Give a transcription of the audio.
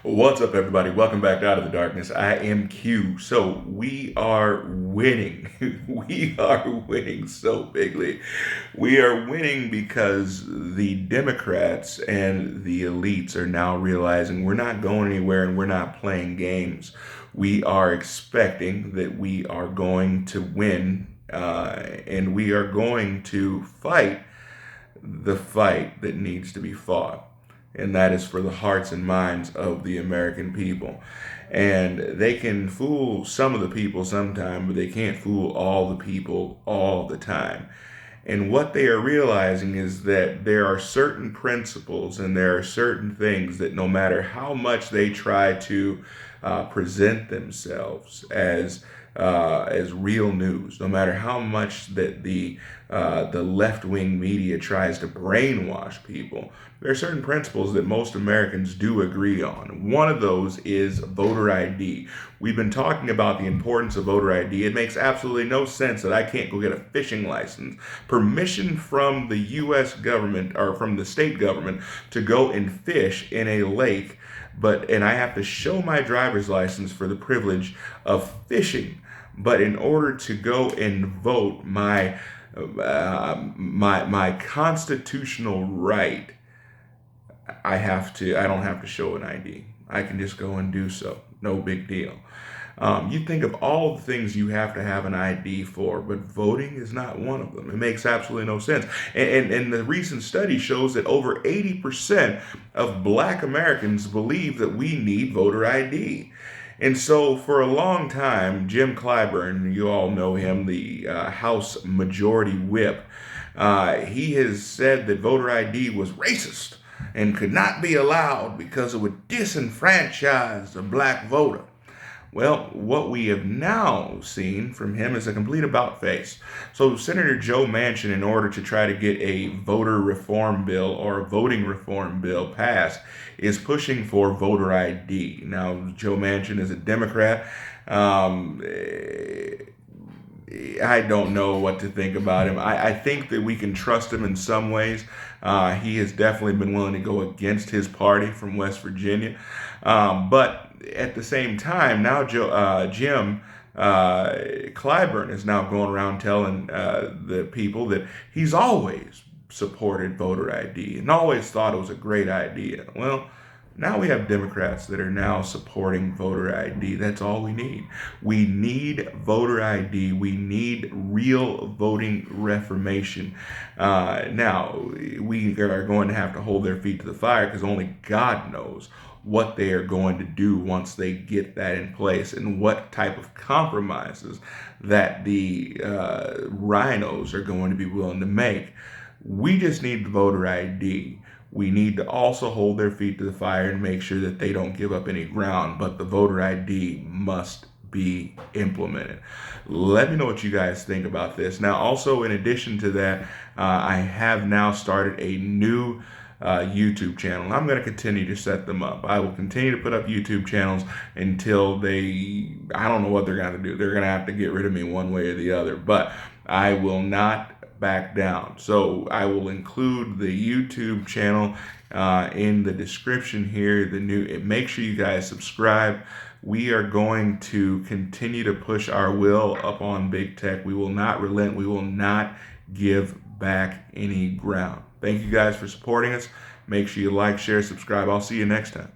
What's up, everybody? Welcome back to Out of the Darkness. I am Q. So we are winning. We are winning so bigly. We are winning because the Democrats and the elites are now realizing we're not going anywhere and we're not playing games. We are expecting that we are going to win, and we are going to fight the fight that needs to be fought, and that is for the hearts and minds of the American people. And they can fool some of the people sometime, but they can't fool all the people all the time. And what they are realizing is that there are certain principles and there are certain things that no matter how much they try to present themselves as real news, no matter how much that the left wing media tries to brainwash people, there are certain principles that most Americans do agree on. One of those is voter ID. We've been talking about the importance of voter ID. It makes absolutely no sense that I can't go get a fishing license, permission from the U.S. government or from the state government to go and fish in a lake, and I have to show my driver's license for the privilege of fishing. But in order to go and vote, my constitutional right, I don't have to show an ID. I can just go and do so. No big deal. You think of all the things you have to have an ID for, but voting is not one of them. It makes absolutely no sense. And the recent study shows that over 80% of black Americans believe that we need voter ID. And so, for a long time, Jim Clyburn, you all know him, the House Majority Whip, he has said that voter ID was racist and could not be allowed because it would disenfranchise the black voter. Well, what we have now seen from him is a complete about face. So, Senator Joe Manchin, in order to try to get a voter reform bill or a voting reform bill passed, is pushing for voter ID. Now, Joe Manchin is a Democrat. I don't know what to think about him. I think that we can trust him in some ways. He has definitely been willing to go against his party from West Virginia. But at the same time, now Jim Clyburn is now going around telling the people that he's always supported voter ID and always thought it was a great idea. Well, now we have Democrats that are now supporting voter ID. That's all we need. We need voter ID. We need real voting reformation. Now, we are going to have to hold their feet to the fire because only God knows what they are going to do once they get that in place and what type of compromises that the rhinos are going to be willing to make. We just need the voter ID. We need to also hold their feet to the fire and make sure that they don't give up any ground, but the voter ID must be implemented. Let me know what you guys think about this. Now, also, in addition to that, I have now started a new YouTube channel. I'm going to continue to set them up. I will continue to put up YouTube channels until I don't know what they're going to do. They're going to have to get rid of me one way or the other, but I will not back down. So I will include the YouTube channel in the description here. Make sure you guys subscribe. We are going to continue to push our will up on big tech. We will not relent. We will not give back any ground. Thank you guys for supporting us. Make sure you like, share, subscribe. I'll see you next time.